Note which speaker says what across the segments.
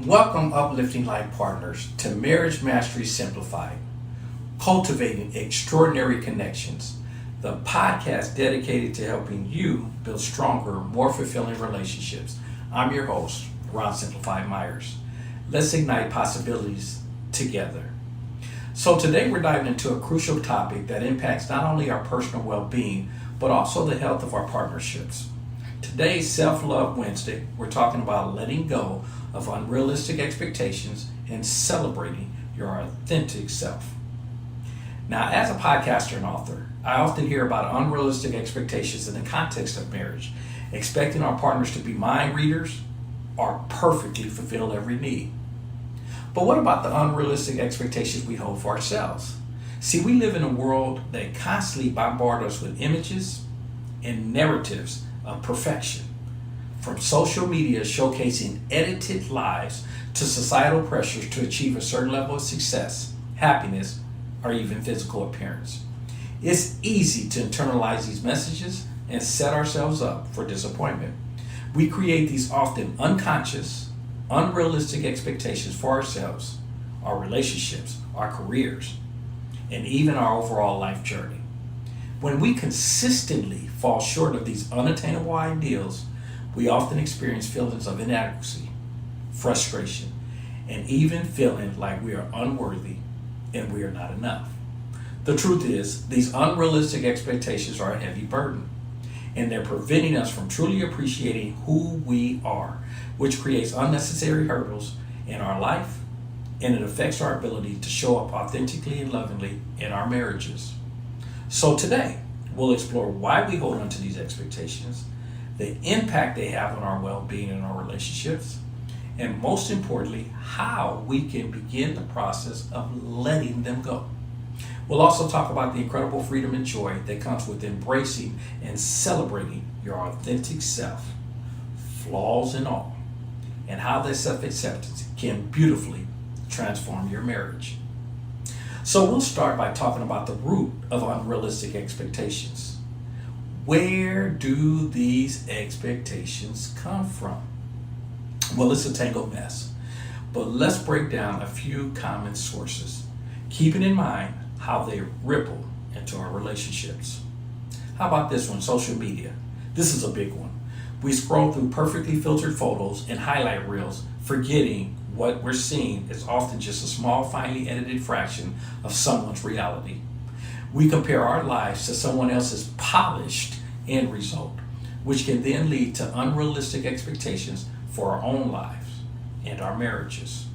Speaker 1: Welcome, uplifting life partners, to Marriage Mastery Simplified, cultivating extraordinary connections, the podcast dedicated to helping you build stronger, more fulfilling relationships. I'm your host, Ron Simplified Myers. Let's ignite possibilities together. So today we're diving into a crucial topic that impacts not only our personal well-being, but also the health of our partnerships. Today's Self-Love Wednesday, we're talking about letting go of unrealistic expectations and celebrating your authentic self. Now, as a podcaster and author, I often hear about unrealistic expectations in the context of marriage, expecting our partners to be mind readers or perfectly fulfill every need. But what about the unrealistic expectations we hold for ourselves? See, we live in a world that constantly bombards us with images and narratives of perfection. From social media showcasing edited lives to societal pressures to achieve a certain level of success, happiness, or even physical appearance. It's easy to internalize these messages and set ourselves up for disappointment. We create these often unconscious, unrealistic expectations for ourselves, our relationships, our careers, and even our overall life journey. When we consistently fall short of these unattainable ideals, we often experience feelings of inadequacy, frustration, and even feeling like we are unworthy and we are not enough. The truth is, these unrealistic expectations are a heavy burden, and they're preventing us from truly appreciating who we are, which creates unnecessary hurdles in our life, and it affects our ability to show up authentically and lovingly in our marriages. So today, we'll explore why we hold on to these expectations, the impact they have on our well-being and our relationships, and most importantly, how we can begin the process of letting them go. We'll also talk about the incredible freedom and joy that comes with embracing and celebrating your authentic self, flaws and all, and how this self-acceptance can beautifully transform your marriage. So we'll start by talking about the root of unrealistic expectations. Where do these expectations come from? Well, it's a tangled mess, but let's break down a few common sources, keeping in mind how they ripple into our relationships. How about this one, social media? This is a big one. We scroll through perfectly filtered photos and highlight reels, forgetting what we're seeing is often just a small, finely edited fraction of someone's reality. We compare our lives to someone else's polished end result, which can then lead to unrealistic expectations for our own lives and our marriages.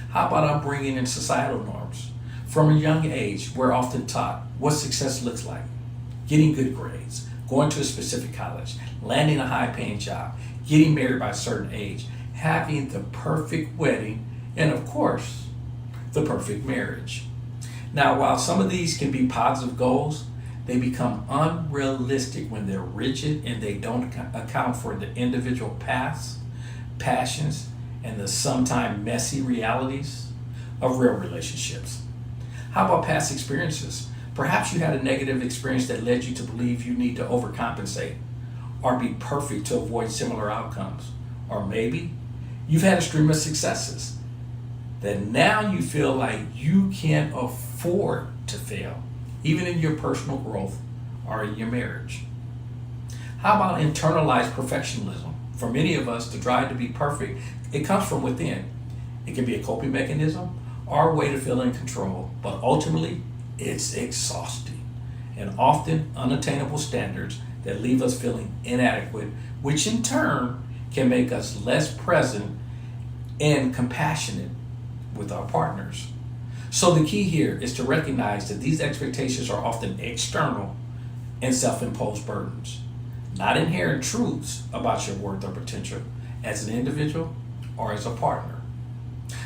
Speaker 1: How about upbringing and societal norms? From a young age, we're often taught what success looks like: getting good grades, going to a specific college, landing a high-paying job, getting married by a certain age, having the perfect wedding, and of course, the perfect marriage. Now, while some of these can be positive goals, they become unrealistic when they're rigid and they don't account for the individual paths, passions, and the sometimes messy realities of real relationships. How about past experiences? Perhaps you had a negative experience that led you to believe you need to overcompensate or be perfect to avoid similar outcomes. Or maybe you've had a stream of successes that now you feel like you can't afford to fail, even in your personal growth or in your marriage. How about internalized perfectionism? For many of us, the drive to be perfect, it comes from within. It can be a coping mechanism or a way to feel in control, but ultimately, it's exhausting and often unattainable standards that leave us feeling inadequate, which in turn can make us less present and compassionate with our partners. So the key here is to recognize that these expectations are often external and self-imposed burdens, not inherent truths about your worth or potential as an individual or as a partner.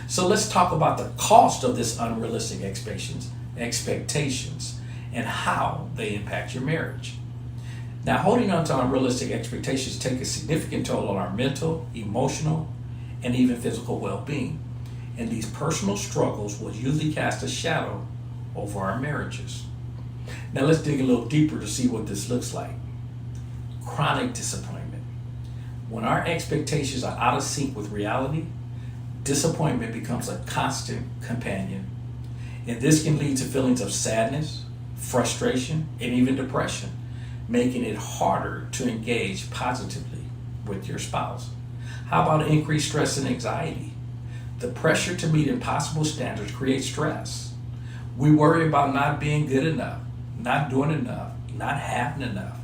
Speaker 1: So let's talk about the cost of this unrealistic expectations and how they impact your marriage. Now, holding on to unrealistic expectations take a significant toll on our mental, emotional, and even physical well-being. And these personal struggles will usually cast a shadow over our marriages. Now let's dig a little deeper to see what this looks like. Chronic disappointment. When our expectations are out of sync with reality, disappointment becomes a constant companion. And this can lead to feelings of sadness, frustration, and even depression, making it harder to engage positively with your spouse. How about increased stress and anxiety? The pressure to meet impossible standards creates stress. We worry about not being good enough, not doing enough, not having enough.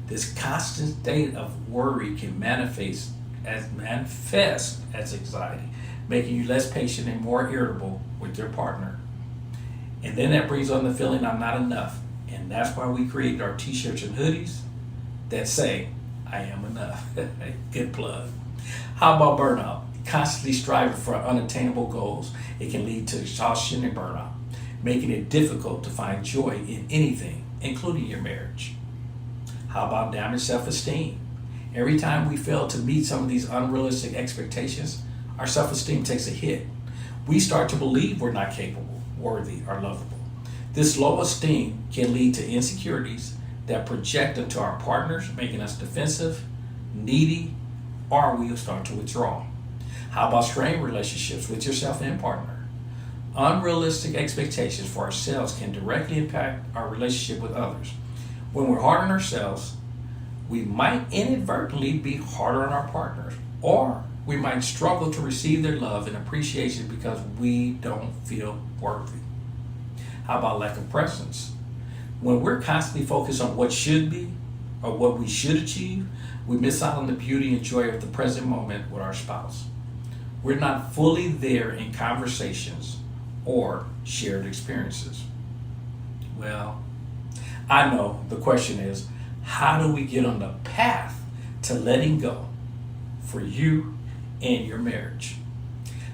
Speaker 1: This constant state of worry can manifest as anxiety, making you less patient and more irritable with your partner. And then that brings on the feeling I'm not enough. And that's why we created our t-shirts and hoodies that say, I am enough. Good plug. How about burnout? Constantly striving for unattainable goals. It can lead to exhaustion and burnout, making it difficult to find joy in anything, including your marriage. How about damaged self-esteem? Every time we fail to meet some of these unrealistic expectations, our self-esteem takes a hit. We start to believe we're not capable, worthy, or lovable. This low esteem can lead to insecurities that project into our partners, making us defensive, needy, or we'll start to withdraw. How about strained relationships with yourself and partner? Unrealistic expectations for ourselves can directly impact our relationship with others. When we're hard on ourselves, we might inadvertently be harder on our partners, or we might struggle to receive their love and appreciation because we don't feel worthy. How about lack of presence? When we're constantly focused on what should be or what we should achieve, we miss out on the beauty and joy of the present moment with our spouse. We're not fully there in conversations or shared experiences. Well, I know the question is, how do we get on the path to letting go for you and your marriage?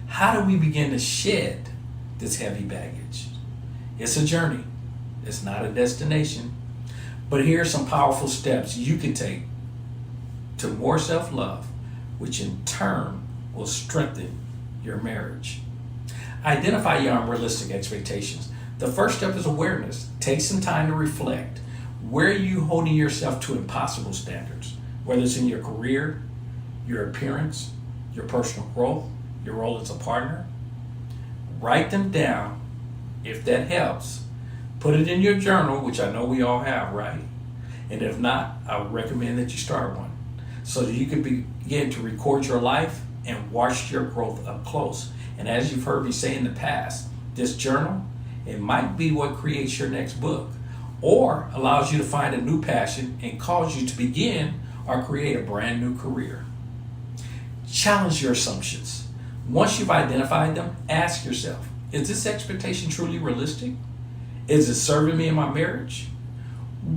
Speaker 1: How do we begin to shed this heavy baggage? It's a journey. It's not a destination. But here are some powerful steps you can take to more self-love, which in turn will strengthen your marriage. Identify your unrealistic expectations. The first step is awareness. Take some time to reflect. Where are you holding yourself to impossible standards? Whether it's in your career, your appearance, your personal growth, your role as a partner. Write them down if that helps. Put it in your journal, which I know we all have, right? And if not, I would recommend that you start one so that you can begin to record your life and watch your growth up close. And as you've heard me say in the past, this journal, it might be what creates your next book or allows you to find a new passion and cause you to begin or create a brand new career. Challenge your assumptions. Once you've identified them, ask yourself, is this expectation truly realistic? Is it serving me in my marriage?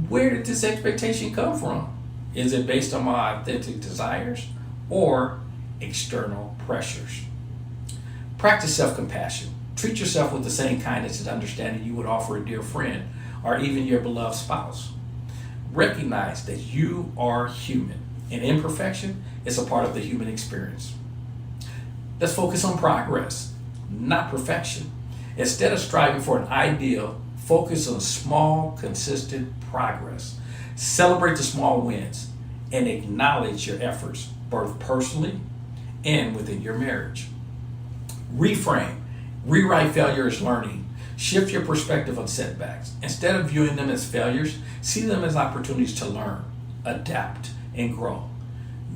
Speaker 1: Where did this expectation come from? Is it based on my authentic desires or external pressures? Practice self-compassion. Treat yourself with the same kindness and understanding you would offer a dear friend or even your beloved spouse. Recognize that you are human and imperfection is a part of the human experience. Let's focus on progress, not perfection. Instead of striving for an ideal, focus on small, consistent progress. Celebrate the small wins and acknowledge your efforts, both personally and within your marriage. Reframe. Rewrite failure as learning. Shift your perspective on setbacks. Instead of viewing them as failures, see them as opportunities to learn, adapt, and grow.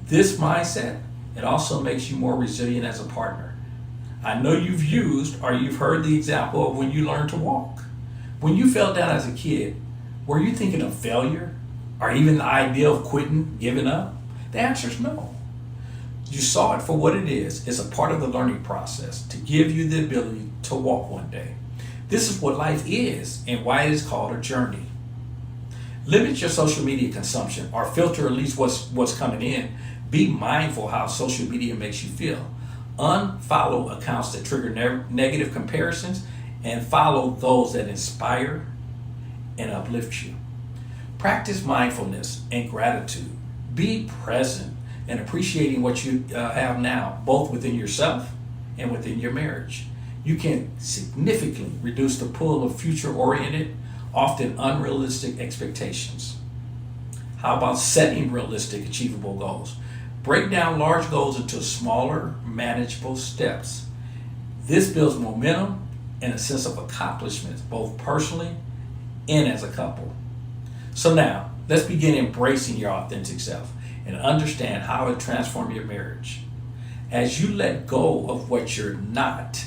Speaker 1: This mindset, it also makes you more resilient as a partner. I know you've used or you've heard the example of when you learned to walk. When you fell down as a kid, were you thinking of failure or even the idea of quitting, giving up? The answer is no. You saw it for what it is. It's a part of the learning process to give you the ability to walk one day. This is what life is and why it is called a journey. Limit your social media consumption or filter at least what's coming in. Be mindful how social media makes you feel. Unfollow accounts that trigger negative comparisons and follow those that inspire and uplift you. Practice mindfulness and gratitude. Be present and appreciating what you have now, both within yourself and within your marriage. You can significantly reduce the pull of future-oriented, often unrealistic expectations. How about setting realistic, achievable goals? Break down large goals into smaller, manageable steps. This builds momentum and a sense of accomplishments, both personally and as a couple. So now, let's begin embracing your authentic self and understand how it transforms your marriage. As you let go of what you're not,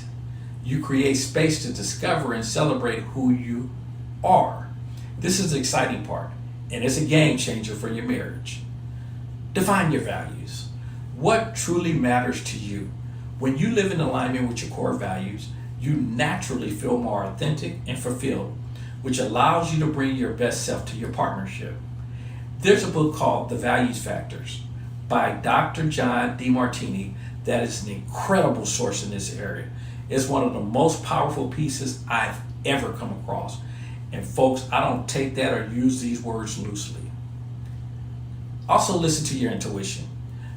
Speaker 1: you create space to discover and celebrate who you are. This is the exciting part, and it's a game changer for your marriage. Define your values. What truly matters to you? When you live in alignment with your core values, you naturally feel more authentic and fulfilled, which allows you to bring your best self to your partnership. There's a book called The Values Factors by Dr. John DeMartini that is an incredible source in this area. It's one of the most powerful pieces I've ever come across. And folks, I don't take that or use these words loosely. Also listen to your intuition.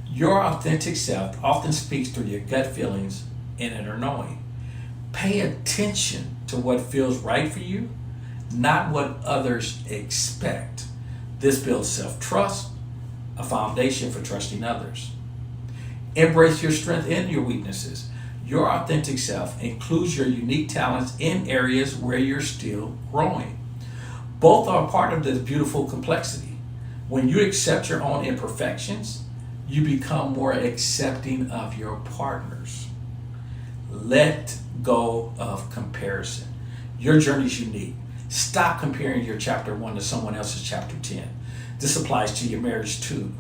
Speaker 1: Your authentic self often speaks through your gut feelings and inner knowing. Pay attention to what feels right for you, not what others expect. This builds self-trust, a foundation for trusting others. Embrace your strength and your weaknesses. Your authentic self includes your unique talents in areas where you're still growing. Both are part of this beautiful complexity. When you accept your own imperfections, you become more accepting of your partners. Let go of comparison. Your journey is unique. Stop comparing your chapter 1 to someone else's chapter 10. This applies to your marriage too.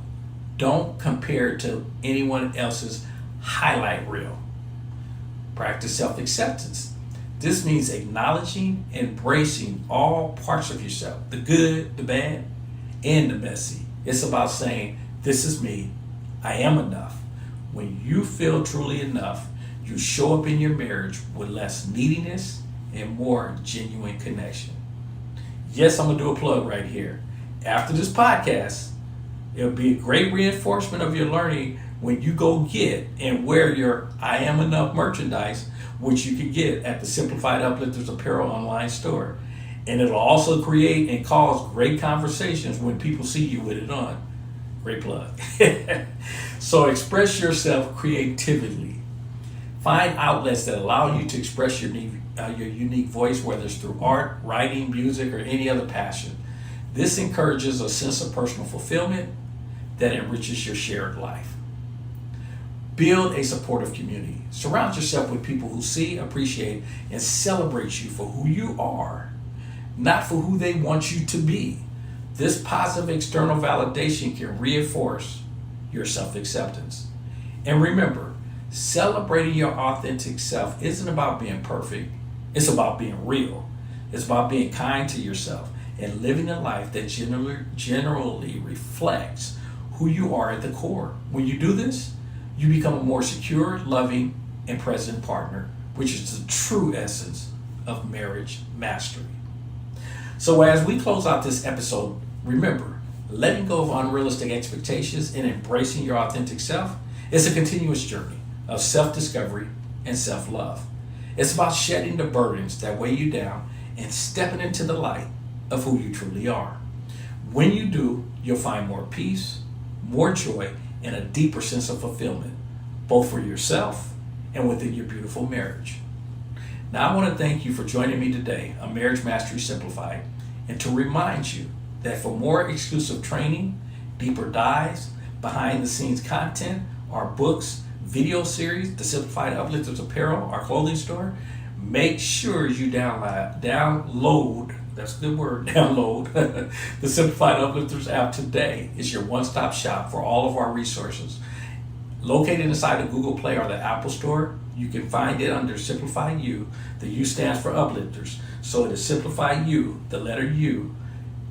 Speaker 1: Don't compare to anyone else's highlight reel. Practice self-acceptance. This means acknowledging, embracing all parts of yourself, the good, the bad, and the messy. It's about saying, this is me, I am enough. When you feel truly enough, you show up in your marriage with less neediness and more genuine connection. Yes, I'm going to do a plug right here. After this podcast, it'll be a great reinforcement of your learning when you go get and wear your I Am Enough merchandise, which you can get at the Simplified Uplifters Apparel online store. And it'll also create and cause great conversations when people see you with it on. Great plug. So express yourself creatively. Find outlets that allow you to express your unique voice, whether it's through art, writing, music, or any other passion. This encourages a sense of personal fulfillment that enriches your shared life. Build a supportive community. Surround yourself with people who see, appreciate, and celebrate you for who you are, not for who they want you to be. This positive external validation can reinforce your self-acceptance. And remember, celebrating your authentic self isn't about being perfect. It's about being real. It's about being kind to yourself and living a life that generally reflects who you are at the core. When you do this, you become a more secure, loving, and present partner, which is the true essence of marriage mastery. So as we close out this episode, remember, letting go of unrealistic expectations and embracing your authentic self is a continuous journey of self-discovery and self-love. It's about shedding the burdens that weigh you down and stepping into the light of who you truly are. When you do, you'll find more peace, more joy, and a deeper sense of fulfillment, both for yourself and within your beautiful marriage. Now, I want to thank you for joining me today on Marriage Mastery Simplified, and to remind you that for more exclusive training, deeper dives, behind-the-scenes content, our books, video series, the Simplified Uplifters Apparel, our clothing store, make sure you download, that's a good word, download the Simplified Uplifters app today. It's your one-stop shop for all of our resources. Located inside the Google Play or the Apple Store, you can find it under Simplify You. The U stands for Uplifters. So it is Simplify You, the letter U.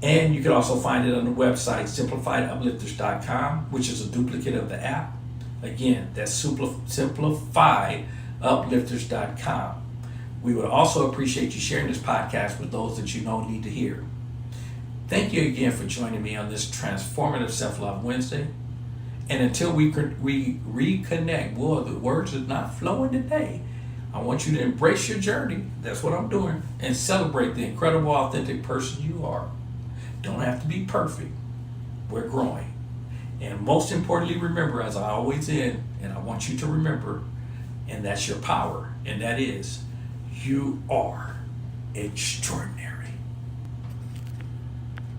Speaker 1: And you can also find it on the website, simplifieduplifters.com, which is a duplicate of the app. Again, that's simplifieduplifters.com. We would also appreciate you sharing this podcast with those that you know need to hear. Thank you again for joining me on this transformative Self-Love Wednesday. And until we reconnect, boy, the words are not flowing today. I want you to embrace your journey. That's what I'm doing. And celebrate the incredible, authentic person you are. Don't have to be perfect. We're growing. And most importantly, remember, as I always end, and I want you to remember, and that's your power, and that is you are extraordinary.